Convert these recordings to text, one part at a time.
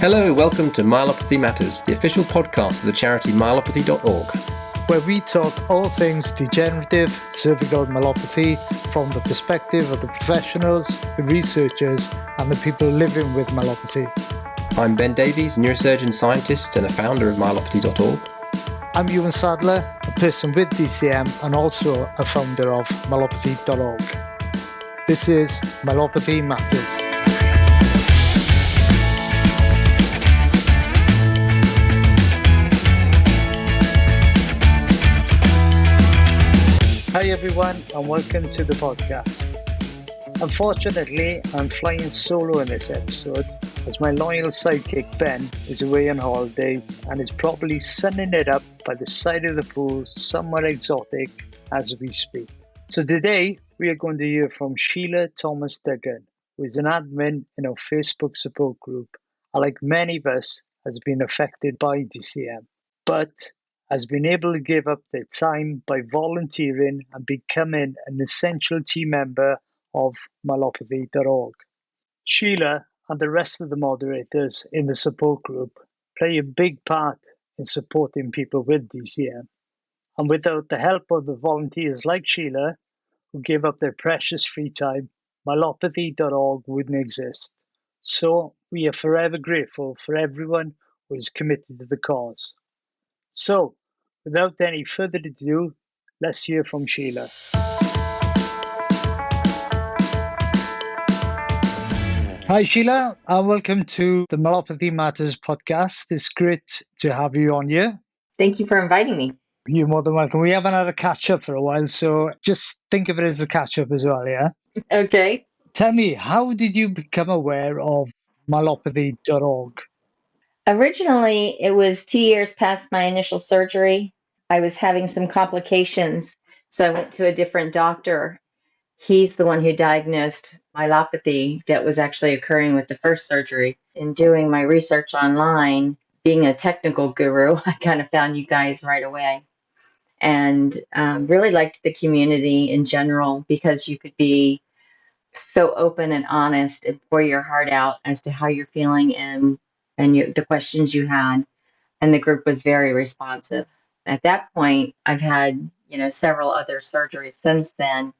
Hello, welcome to Myelopathy Matters, the official podcast of the charity Myelopathy.org. Where we talk all things degenerative cervical myelopathy from the perspective of the professionals, the researchers, and the people living with myelopathy. I'm Ben Davies, neurosurgeon scientist and a founder of Myelopathy.org. I'm Iwan Sadler, a person with DCM and also a founder of Myelopathy.org. This is Myelopathy Matters. Hi everyone and welcome to the podcast. Unfortunately, I'm flying solo in this episode as my loyal sidekick Ben is away on holidays and is probably sunning it up by the side of the pool somewhere exotic as we speak. So today we are going to hear from Sheila Thomas Duggan, who is an admin in our Facebook support group and like many of us has been affected by DCM, but has been able to give up their time by volunteering and becoming an essential team member of Myelopathy.org. Sheila and the rest of the moderators in the support group play a big part in supporting people with DCM. And without the help of the volunteers like Sheila, who give up their precious free time, Myelopathy.org wouldn't exist. So we are forever grateful for everyone who is committed to the cause. So, without any further ado, let's hear from Sheila. Hi, Sheila, and welcome to the Myelopathy Matters podcast. It's great to have you on here. Thank you for inviting me. You're more than welcome. We haven't had a catch-up for a while, so just think of it as a catch-up as well, yeah? Okay. Tell me, how did you become aware of Myelopathy.org? Originally, it was 2 years past my initial surgery. I was having some complications, so I went to a different doctor. He's the one who diagnosed myelopathy that was actually occurring with the first surgery. In doing my research online, being a technical guru, I kind of found you guys right away and really liked the community in general because you could be so open and honest and pour your heart out as to how you're feeling and the questions you had, and the group was very responsive. At that point, I've had several other surgeries since then,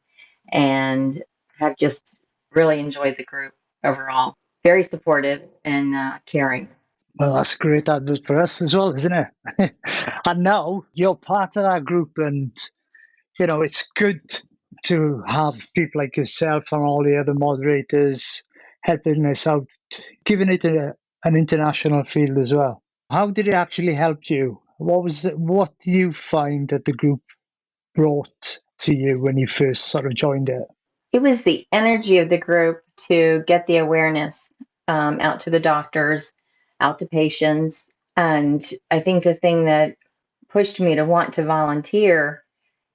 and have just really enjoyed the group overall. Very supportive and caring. Well, that's great advice for us as well, isn't it? And now you're part of that group, and it's good to have people like yourself and all the other moderators helping us out, giving it an international field as well. How did it actually help you? What do you find that the group brought to you when you first sort of joined it? It was the energy of the group to get the awareness out to the doctors, out to patients. And I think the thing that pushed me to want to volunteer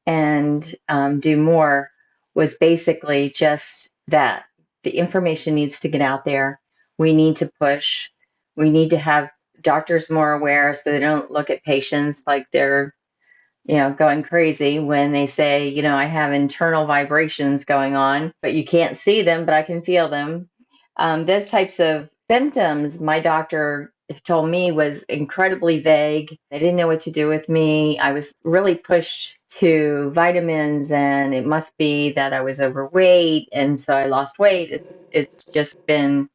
and do more was basically just that the information needs to get out there. We need to push. We need to have doctors more aware so they don't look at patients like they're going crazy when they say, I have internal vibrations going on, but you can't see them, but I can feel them. Those types of symptoms, my doctor told me was incredibly vague. They didn't know what to do with me. I was really pushed to vitamins, and it must be that I was overweight, and so I lost weight. It's just been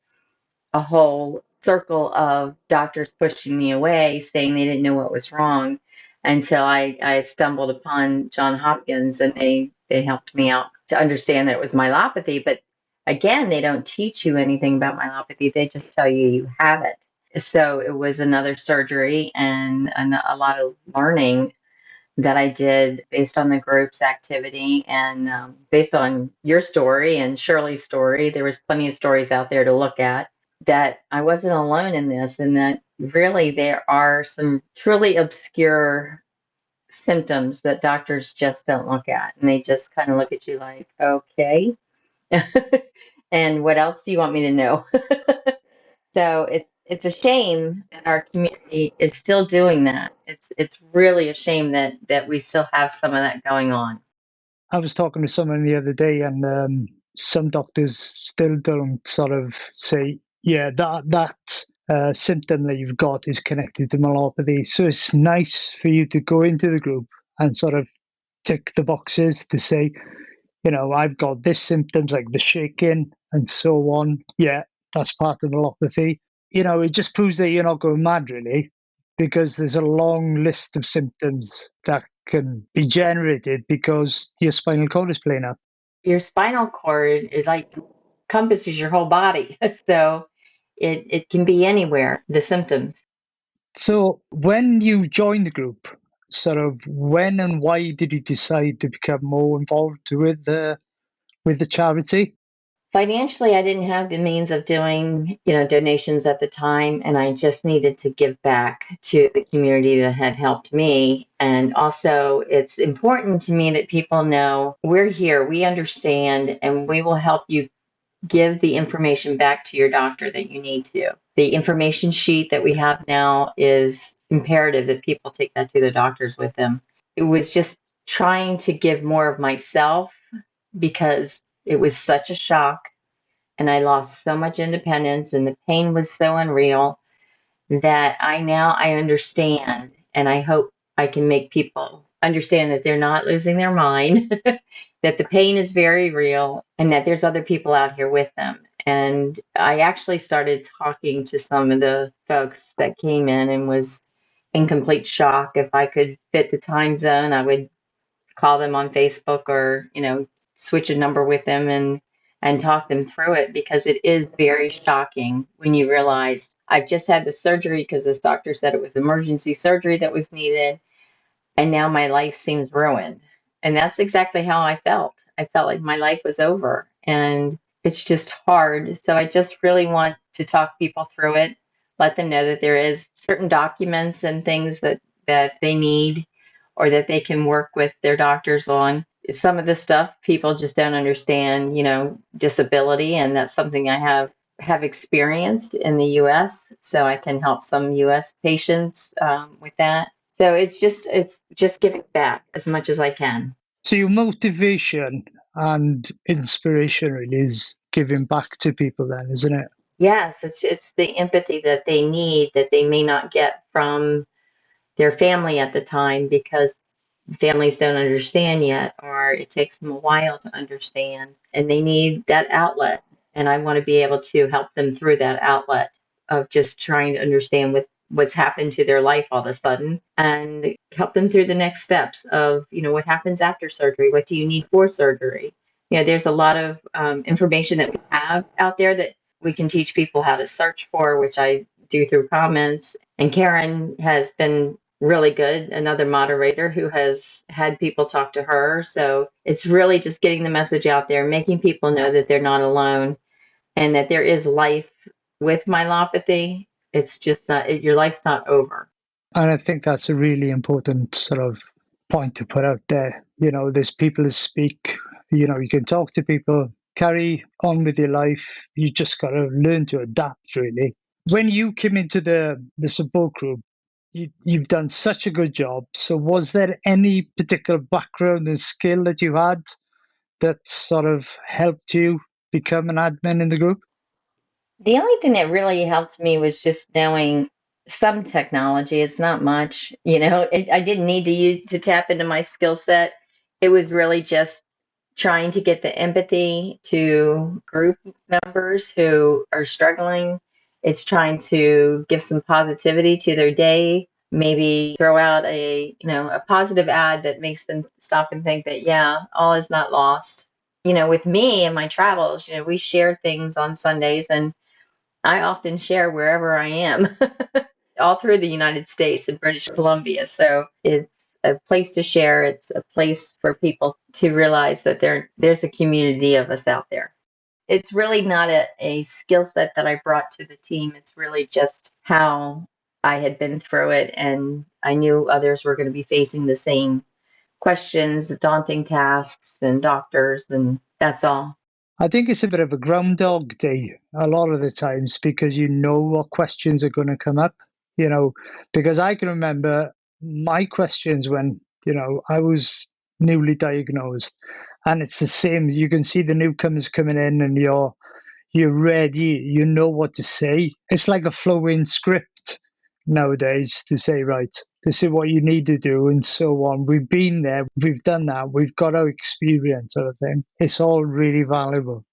a whole circle of doctors pushing me away, saying they didn't know what was wrong, until I stumbled upon John Hopkins, and they helped me out to understand that it was myelopathy. But again, they don't teach you anything about myelopathy. They just tell you you have it. So it was another surgery and a lot of learning that I did based on the group's activity and based on your story and Shirley's story. There was plenty of stories out there to look at, that I wasn't alone in this, and that really there are some truly obscure symptoms that doctors just don't look at, and they just kind of look at you like, okay, and what else do you want me to know? So it's a shame that our community is still doing that. It's really a shame that we still have some of that going on. I was talking to someone the other day, and some doctors still don't sort of say, yeah, that symptom that you've got is connected to myelopathy. So it's nice for you to go into the group and sort of tick the boxes to say, I've got this symptoms like the shaking and so on. Yeah, that's part of myelopathy. It just proves that you're not going mad, really, because there's a long list of symptoms that can be generated because your spinal cord is playing up. Your spinal cord is like encompasses your whole body. So it can be anywhere, the symptoms. So when you joined the group, sort of when and why did you decide to become more involved with the charity? Financially, I didn't have the means of doing, donations at the time, and I just needed to give back to the community that had helped me. And also, it's important to me that people know we're here, we understand, and we will help you give the information back to your doctor that you need to. The information sheet that we have now is imperative that people take that to the doctors with them. It was just trying to give more of myself because it was such a shock and I lost so much independence and the pain was so unreal that I understand and I hope I can make people understand that they're not losing their mind, that the pain is very real and that there's other people out here with them. And I actually started talking to some of the folks that came in and was in complete shock. If I could fit the time zone, I would call them on Facebook or, switch a number with them and talk them through it because it is very shocking when you realize I've just had the surgery because this doctor said it was emergency surgery that was needed. And now my life seems ruined. And that's exactly how I felt. I felt like my life was over and it's just hard. So I just really want to talk people through it, let them know that there is certain documents and things that they need or that they can work with their doctors on. Some of the stuff people just don't understand, disability, and that's something I have experienced in the U.S. So I can help some U.S. patients with that. So it's just giving back as much as I can. So your motivation and inspiration really is giving back to people then, isn't it? Yes, it's the empathy that they need that they may not get from their family at the time because families don't understand yet, or it takes them a while to understand, and they need that outlet. And I want to be able to help them through that outlet of just trying to understand what's happened to their life all of a sudden and help them through the next steps of, what happens after surgery? What do you need for surgery? There's a lot of information that we have out there that we can teach people how to search for, which I do through comments. And Karen has been really good, another moderator who has had people talk to her. So it's really just getting the message out there, making people know that they're not alone and that there is life with myelopathy. It's just not, your life's not over. And I think that's a really important sort of point to put out there. There's people that speak, you can talk to people, carry on with your life. You just got to learn to adapt, really. When you came into the support group, you've done such a good job. So was there any particular background and skill that you had that sort of helped you become an admin in the group? The only thing that really helped me was just knowing some technology. It's not much, I didn't need to tap into my skill set. It was really just trying to get the empathy to group members who are struggling. It's trying to give some positivity to their day, maybe throw out a positive ad that makes them stop and think that, yeah, all is not lost. With me and my travels, we share things on Sundays and I often share wherever I am, all through the United States and British Columbia. So it's a place to share. It's a place for people to realize that there's a community of us out there. It's really not a skill set that I brought to the team. It's really just how I had been through it, and I knew others were going to be facing the same questions, daunting tasks, and doctors, and that's all. I think it's a bit of a Groundhog Day a lot of the times because you know what questions are going to come up, because I can remember my questions when, I was newly diagnosed, and it's the same. You can see the newcomers coming in and you're you're ready, you know what to say. It's like a flowing script nowadays to say, right, this is what you need to do, and so on. We've been there, we've done that, we've got our experience, sort of thing. It's all really valuable.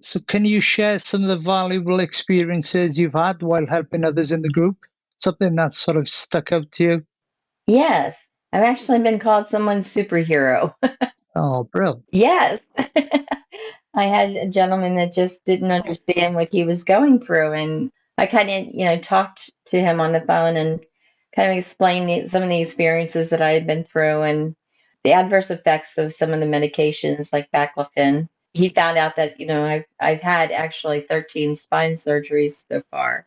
So, can you share some of the valuable experiences you've had while helping others in the group? Something that sort of stuck out to you? Yes, I've actually been called someone's superhero. Oh, brilliant. Yes. I had a gentleman that just didn't understand what he was going through, and I kind of, talked to him on the phone and kind of explained some of the experiences that I had been through and the adverse effects of some of the medications like baclofen. He found out that, I've had actually 13 spine surgeries so far,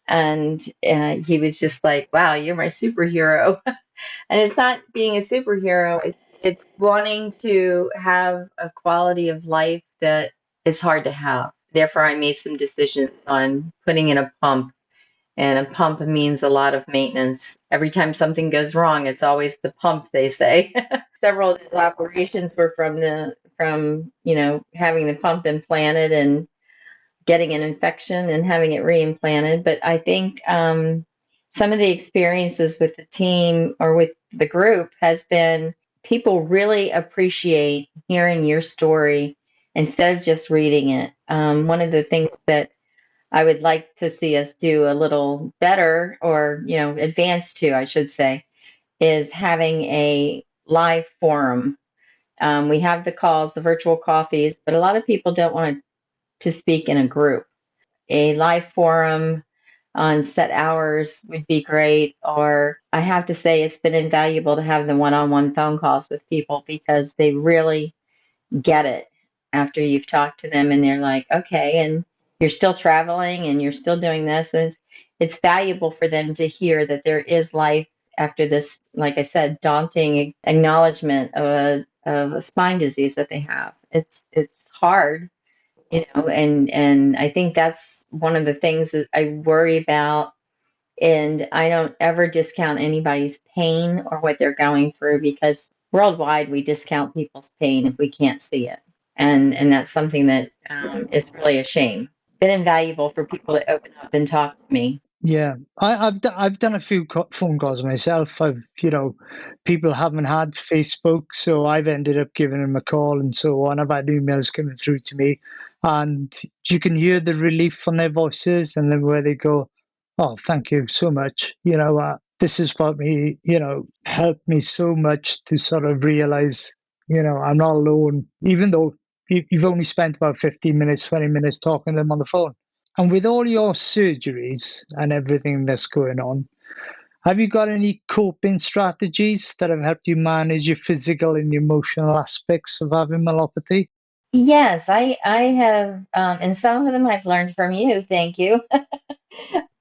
and he was just like, "Wow, you're my superhero." And it's not being a superhero, it's wanting to have a quality of life that is hard to have. Therefore, I made some decisions on putting in a pump, and a pump means a lot of maintenance. Every time something goes wrong, it's always the pump, they say. Several of these operations were from having the pump implanted and getting an infection and having it reimplanted. But I think some of the experiences with the team or with the group has been people really appreciate hearing your story instead of just reading it. One of the things that I would like to see us do a little better or, advance to, I should say, is having a live forum. We have the calls, the virtual coffees, but a lot of people don't want to speak in a group. A live forum on set hours would be great. Or I have to say, it's been invaluable to have the one on one phone calls with people because they really get it after you've talked to them and they're like, okay, and you're still traveling and you're still doing this. And it's valuable for them to hear that there is life after this, like I said, daunting acknowledgement of a spine disease that they have. It's hard, and I think that's one of the things that I worry about. And I don't ever discount anybody's pain or what they're going through because worldwide we discount people's pain if we can't see it. And that's something that is really a shame. Been invaluable for people to open up and talk to me. Yeah, I've done a few phone calls myself. People haven't had Facebook, so I've ended up giving them a call and so on. I've had emails coming through to me, and you can hear the relief on their voices, and then where they go, "Oh, thank you so much." This has brought me, helped me so much to sort of realize, I'm not alone, even though you've only spent about 15 minutes, 20 minutes talking to them on the phone. And with all your surgeries and everything that's going on, have you got any coping strategies that have helped you manage your physical and emotional aspects of having myelopathy? Yes, I have, and some of them I've learned from you. Thank you.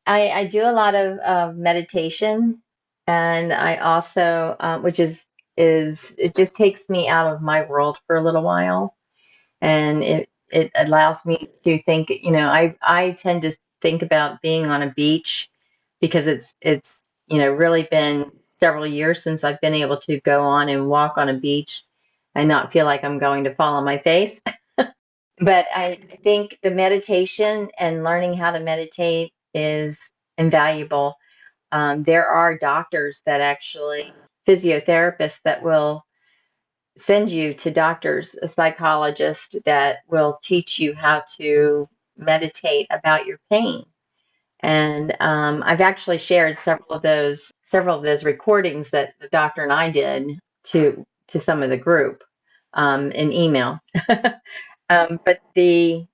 I do a lot of meditation, and I also, which is it just takes me out of my world for a little while, and it allows me to think. I tend to think about being on a beach because it's really been several years since I've been able to go on and walk on a beach and not feel like I'm going to fall on my face. But I think the meditation and learning how to meditate is invaluable. There are doctors that actually, physiotherapists that will send you to doctors, a psychologist that will teach you how to meditate about your pain. And I've actually shared several of those recordings that the doctor and I did to some of the group in email. But the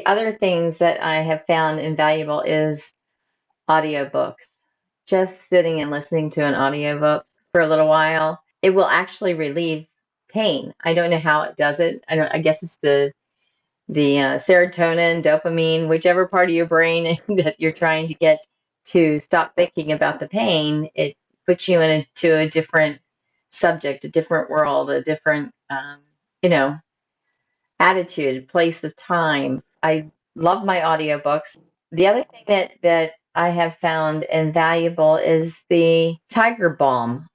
other things that I have found invaluable is audiobooks. Just sitting and listening to an audiobook for a little while, it will actually relieve pain. I don't know how it does it. I guess it's the serotonin, dopamine, whichever part of your brain that you're trying to get to stop thinking about the pain. It puts you into a different subject, a different world, a different you know attitude, place of time. I love my audiobooks. The other thing that I have found invaluable is the Tiger Balm.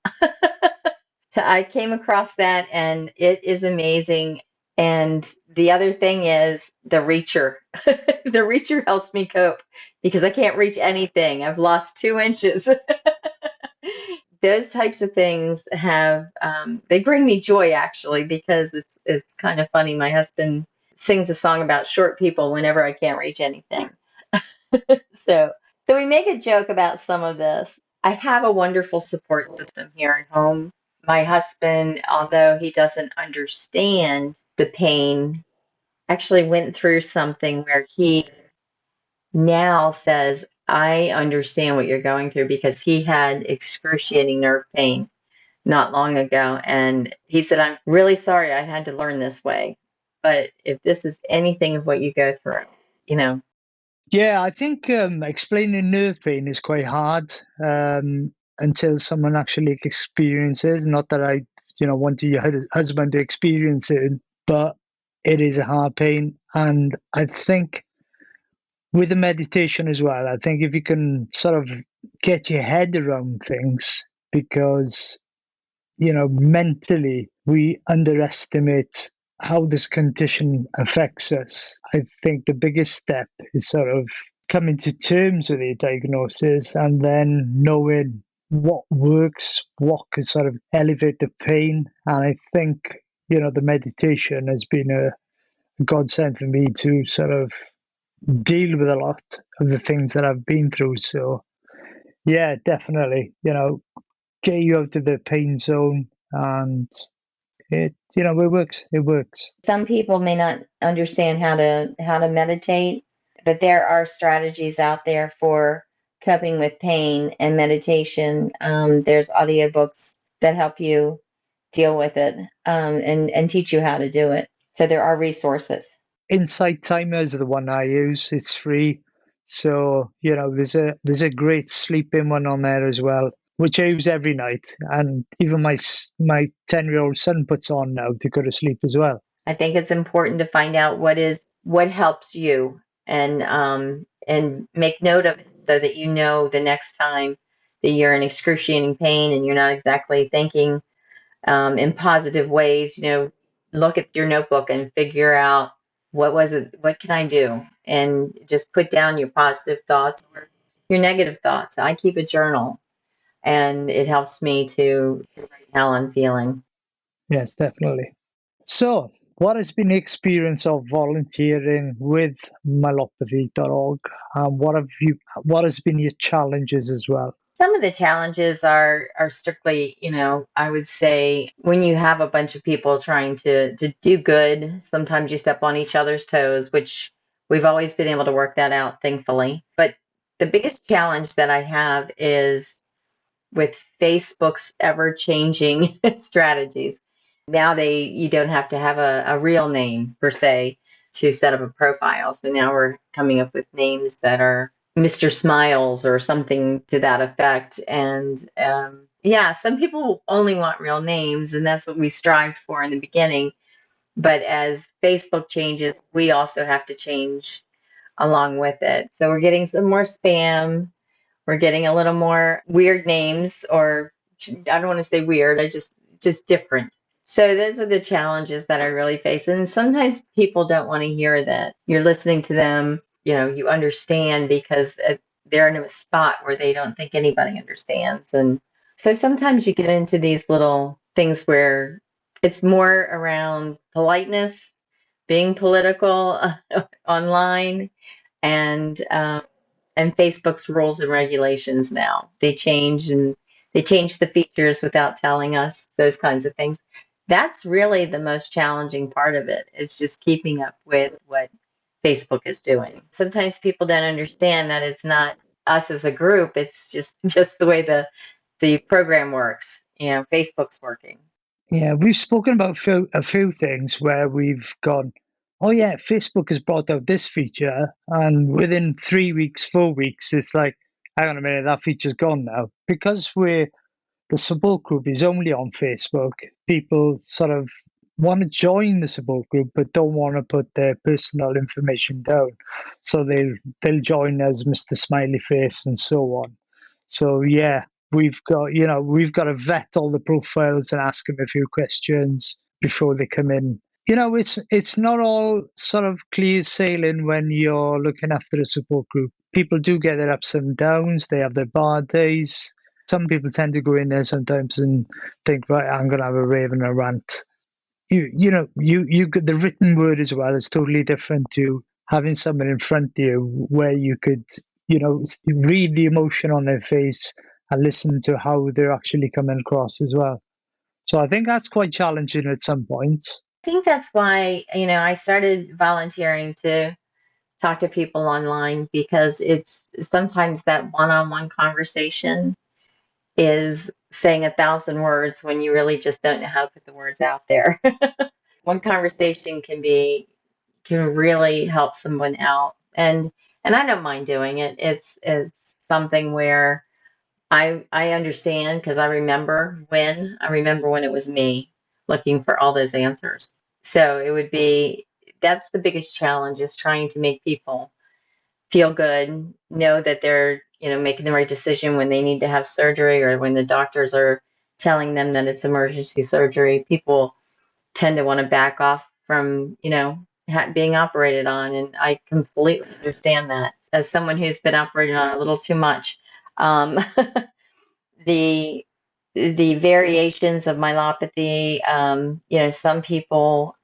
So I came across that and it is amazing. And the other thing is the reacher. The reacher helps me cope because I can't reach anything. I've lost 2 inches. Those types of things have they bring me joy actually because it's kind of funny. My husband sings a song about short people whenever I can't reach anything. So so we make a joke about some of this. I have a wonderful support system here at home. My husband, although he doesn't understand the pain, actually went through something where he now says, I understand what you're going through because he had excruciating nerve pain not long ago. And he said, I'm really sorry I had to learn this way. But if this is anything of what you go through, you know. Yeah, I think explaining nerve pain is quite hard until someone actually experiences. Not that I, want your husband to experience it, but it is a hard pain. And I think with the meditation as well, I think if you can sort of get your head around things, because mentally we underestimate how this condition affects us. I think the biggest step is sort of coming to terms with the diagnosis and then knowing what works, what can sort of elevate the pain. And I think, the meditation has been a godsend for me to sort of deal with a lot of the things that I've been through. So, yeah, definitely, get you out of the pain zone, and it works. It works. Some people may not understand how to meditate, but there are strategies out there for coping with pain and meditation. There's audiobooks that help you deal with it and teach you how to do it. So there are resources. Insight Timer is the one I use. It's free, so there's a great sleeping one on there as well, which I use every night, and even my 10-year-old son puts on now to go to sleep as well. I think it's important to find out what helps you and make note of it so that you know the next time that you're in excruciating pain and you're not exactly thinking in positive ways. Look at your notebook and figure out what was it, what can I do, and just put down your positive thoughts or your negative thoughts. I keep a journal, and it helps me to write how I'm feeling. Yes, definitely. So, what has been the experience of volunteering with Myelopathy.org? What has been your challenges as well? Some of the challenges are strictly, I would say when you have a bunch of people trying to do good, sometimes you step on each other's toes, which we've always been able to work that out, thankfully. But the biggest challenge that I have is with Facebook's ever-changing strategies. Now you don't have to have a real name per se to set up a profile. So now we're coming up with names that are Mr. Smiles or something to that effect. And yeah, some people only want real names, and that's what we strived for in the beginning. But as Facebook changes, we also have to change along with it. So we're getting some more spam. We're getting a little more weird names, or I don't want to say weird, just different. So those are the challenges that I really face. And sometimes people don't want to hear that you're listening to them, you understand, because they're in a spot where they don't think anybody understands. And so sometimes you get into these little things where it's more around politeness, being political online, and Facebook's rules and regulations now. They change the features without telling us, those kinds of things. That's really the most challenging part of it, is just keeping up with what Facebook is doing. Sometimes people don't understand that it's not us as a group, it's just the way the program works. Facebook's working. Yeah, we've spoken about a few things where we've gone, oh yeah, Facebook has brought out this feature, and within 3 weeks, 4 weeks, it's like, hang on a minute, that feature's gone now. Because the support group is only on Facebook, people sort of want to join the support group but don't want to put their personal information down. So they'll join as Mr. Smiley Face and so on. So yeah, we've got to vet all the profiles and ask them a few questions before they come in it's not all sort of clear sailing when you're looking after a support group. People do get their ups and downs. They have their bad days. Some people tend to go in there sometimes and think, right, I'm going to have a rave and a rant. You get the written word as well is totally different to having someone in front of you where you could, read the emotion on their face and listen to how they're actually coming across as well. So I think that's quite challenging at some points. I think that's why, I started volunteering to talk to people online, because it's sometimes that one-on-one conversation is saying 1,000 words when you really just don't know how to put the words out there. One conversation can really help someone out, and I don't mind doing it. It's something where I understand, because I remember when it was me looking for all those answers. So that's the biggest challenge, is trying to make people feel good, know that they're, making the right decision when they need to have surgery, or when the doctors are telling them that it's emergency surgery. People tend to want to back off from, being operated on. And I completely understand that, as someone who's been operated on a little too much. Um, the the variations of myelopathy, some people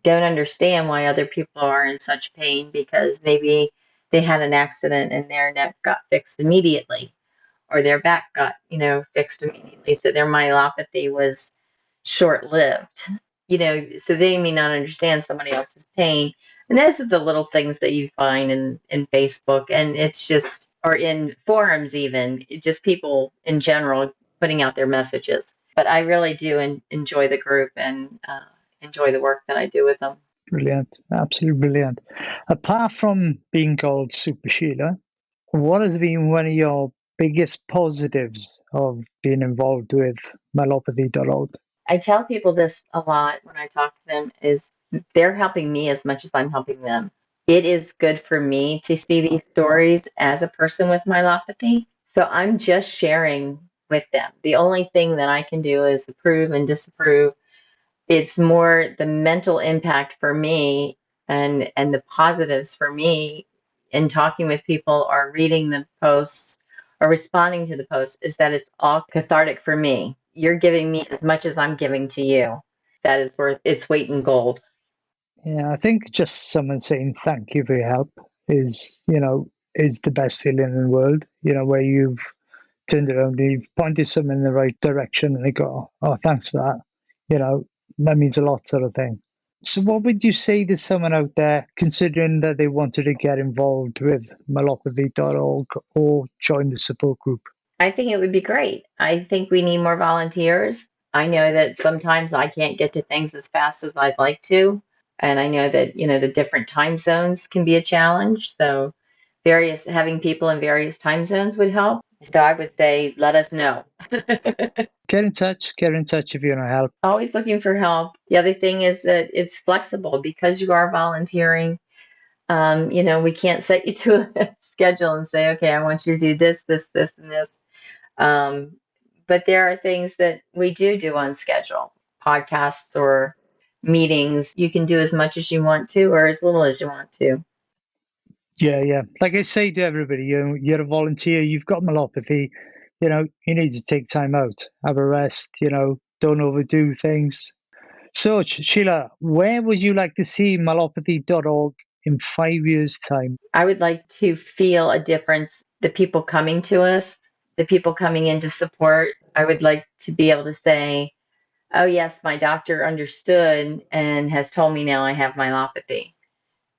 don't understand why other people are in such pain, because maybe they had an accident and their neck got fixed immediately, or their back got, fixed immediately. So their myelopathy was short-lived, so they may not understand somebody else's pain. And those are the little things that you find in Facebook, and it's just, or in forums even, just people in general putting out their messages. But I really do enjoy the group, and enjoy the work that I do with them. Brilliant. Absolutely brilliant. Apart from being called Super Sheila, what has been one of your biggest positives of being involved with Myelopathy.org? I tell people this a lot when I talk to them, is they're helping me as much as I'm helping them. It is good for me to see these stories as a person with myelopathy. So I'm just sharing with them. The only thing that I can do is approve and disapprove. It's more the mental impact for me, and the positives for me in talking with people, or reading the posts, or responding to the posts, is that it's all cathartic for me. You're giving me as much as I'm giving to you. That is worth its weight in gold. Yeah, I think just someone saying thank you for your help is, is the best feeling in the world, where you've turned around, you've pointed someone in the right direction and they go, oh, thanks for that. That means a lot, sort of thing. So what would you say to someone out there considering that they wanted to get involved with Myelopathy.org or join the support group? I think it would be great. I think we need more volunteers. I know that sometimes I can't get to things as fast as I'd like to. And I know that, the different time zones can be a challenge. So having people in various time zones would help. So I would say, let us know. Get in touch if you want to help. Always looking for help. The other thing is that it's flexible, because you are volunteering. We can't set you to a schedule and say, okay, I want you to do this, this, this, and this. But there are things that we do on schedule, podcasts or meetings. You can do as much as you want to, or as little as you want to. Yeah. Like I say to everybody, you're a volunteer, you've got myelopathy, you need to take time out, have a rest, don't overdo things. So, Sheila, where would you like to see Myelopathy.org in 5 years' time? I would like to feel a difference. The people coming to us, the people coming in to support, I would like to be able to say, oh, yes, my doctor understood and has told me now I have myelopathy,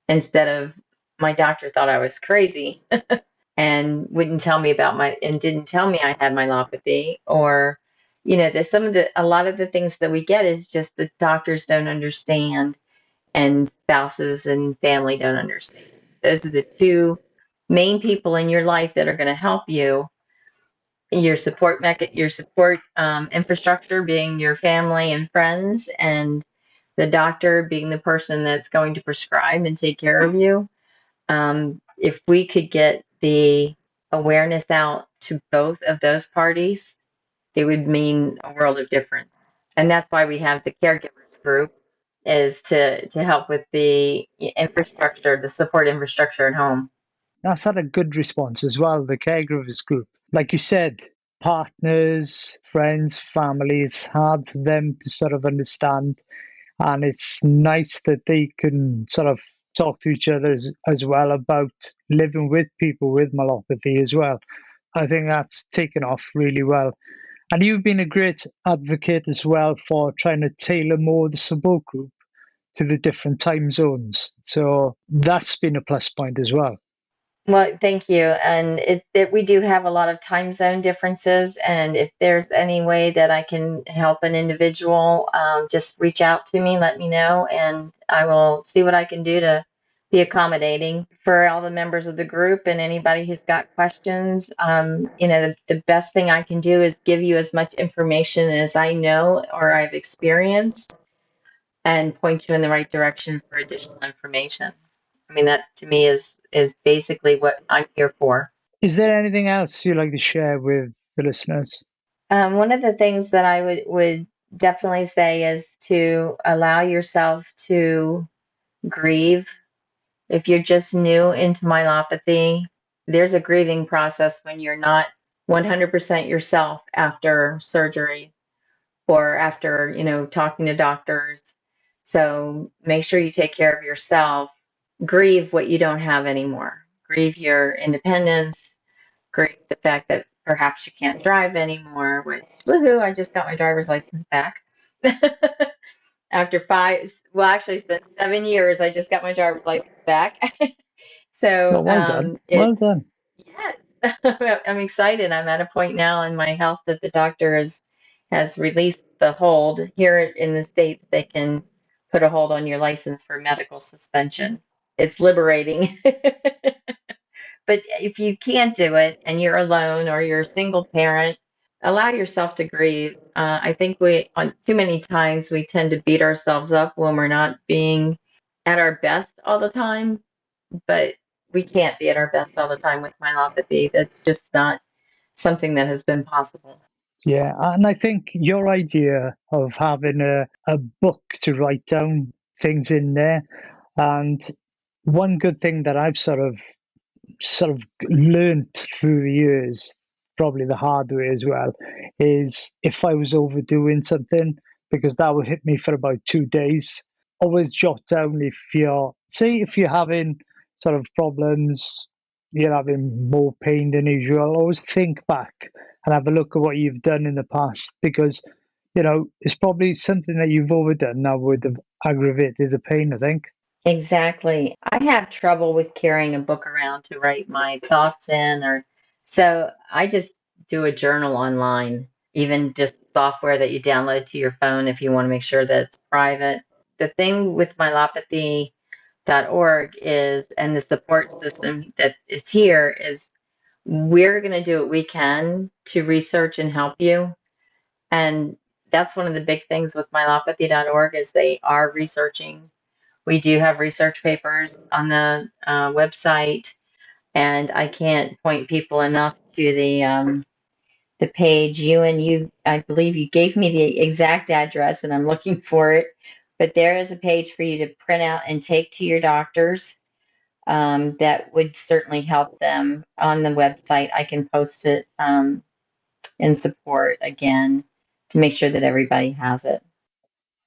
instead of my doctor thought I was crazy and wouldn't tell me and didn't tell me I had myelopathy. Or, there's a lot of the things that we get is just the doctors don't understand, and spouses and family don't understand. Those are the two main people in your life that are going to help you. Your support infrastructure being your family and friends, and the doctor being the person that's going to prescribe and take care of you. If we could get the awareness out to both of those parties, it would mean a world of difference. And that's why we have the caregivers group, is to help with the infrastructure, the support infrastructure at home. That's had a good response as well, the caregivers group. Like you said, partners, friends, family, it's hard for them to sort of understand. And it's nice that they can sort of talk to each other as well about living with people with myelopathy as well. I think that's taken off really well. And you've been a great advocate as well for trying to tailor more the support group to the different time zones. So that's been a plus point as well. Well, thank you. And we do have a lot of time zone differences. And if there's any way that I can help an individual, just reach out to me, let me know, and I will see what I can do to be accommodating for all the members of the group and anybody who's got questions. The best thing I can do is give you as much information as I know or I've experienced and point you in the right direction for additional information. I mean, that to me is basically what I'm here for. Is there anything else you'd like to share with the listeners? One of the things that I would definitely say is to allow yourself to grieve. If you're just new into myelopathy, there's a grieving process when you're not 100% yourself after surgery or after, talking to doctors. So make sure you take care of yourself. Grieve what you don't have anymore. Grieve your independence. Grieve the fact that perhaps you can't drive anymore, which, woohoo, I just got my driver's license back. After actually, it's been 7 years, I just got my driver's license back. So, Well done. Well done. yes, I'm excited. I'm at a point now in my health that the doctor has released the hold. Here in the States, they can put a hold on your license for medical suspension. It's liberating. But if you can't do it and you're alone or you're a single parent, allow yourself to grieve. I think too many times we tend to beat ourselves up when we're not being at our best all the time, but we can't be at our best all the time with myelopathy. That's just not something that has been possible. Yeah, and I think your idea of having a book to write down things in there, and one good thing that I've sort of learned through the years, probably the hard way as well, is if I was overdoing something, because that would hit me for about 2 days, always jot down if you're having sort of problems, you're having more pain than usual, always think back and have a look at what you've done in the past, because it's probably something that you've overdone that would have aggravated the pain, I think. Exactly. I have trouble with carrying a book around to write my thoughts in, or so I just do a journal online, even just software that you download to your phone if you want to make sure that it's private. The thing with myelopathy.org is, and the support system that is here is, we're going to do what we can to research and help you. And that's one of the big things with myelopathy.org is they are researching. We do have research papers on the website, and I can't point people enough to the page. I believe you gave me the exact address, and I'm looking for it. But there is a page for you to print out and take to your doctors. That would certainly help them on the website. I can post it in support again to make sure that everybody has it.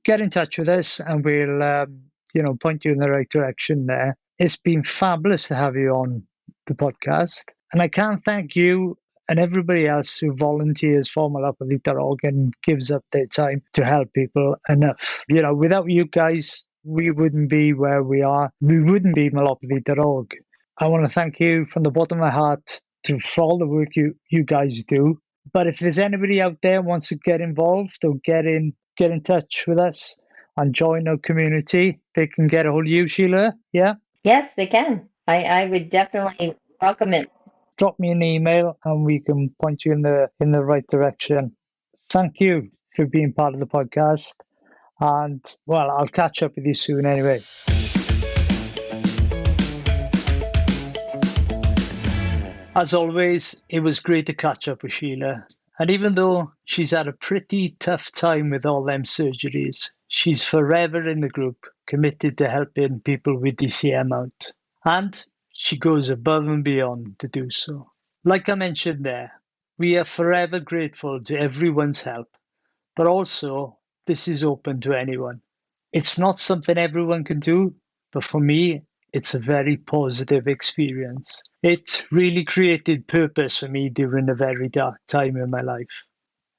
Get in touch with us and we'll point you in the right direction there. It's been fabulous to have you on the podcast, and I can't thank you and everybody else who volunteers for Myelopathy.org and gives up their time to help people enough. Without you guys, we wouldn't be where we are. We wouldn't be Myelopathy.org. I want to thank you from the bottom of my heart for all the work you guys do. But if there's anybody out there who wants to get involved or get in touch with us and join our community, they can get a hold of you, Sheila. Yeah? Yes, they can. I would definitely welcome it. Drop me an email and we can point you in the right direction. Thank you for being part of the podcast. And, well, I'll catch up with you soon anyway. As always, it was great to catch up with Sheila. And even though she's had a pretty tough time with all them surgeries, she's forever in the group, committed to helping people with DCM out. And she goes above and beyond to do so. Like I mentioned there, we are forever grateful to everyone's help, but also this is open to anyone. It's not something everyone can do, but for me, it's a very positive experience. It really created purpose for me during a very dark time in my life.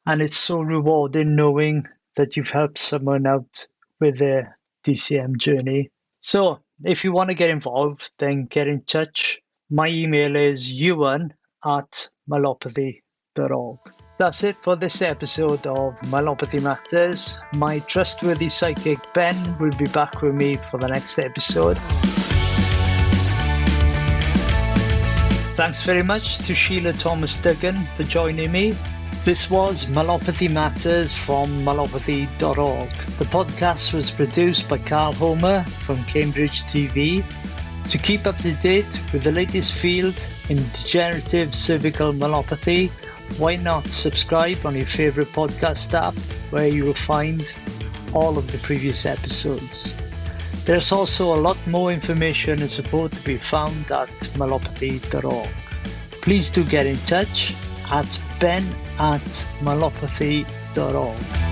And it's so rewarding knowing that you've helped someone out with their DCM journey. So if you want to get involved, then get in touch. My email is Iwan@Myelopathy.org. That's it for this episode of Myelopathy Matters. My trustworthy psychic Ben will be back with me for the next episode. Thanks very much to Sheila Thomas Duggan for joining me. This was Myelopathy Matters from Myelopathy.org. The podcast was produced by Carl Homer from Cambridge TV. To keep up to date with the latest field in degenerative cervical myelopathy, why not subscribe on your favorite podcast app where you will find all of the previous episodes. There's also a lot more information and support to be found at Myelopathy.org. Please do get in touch at ben@myelopathy.org.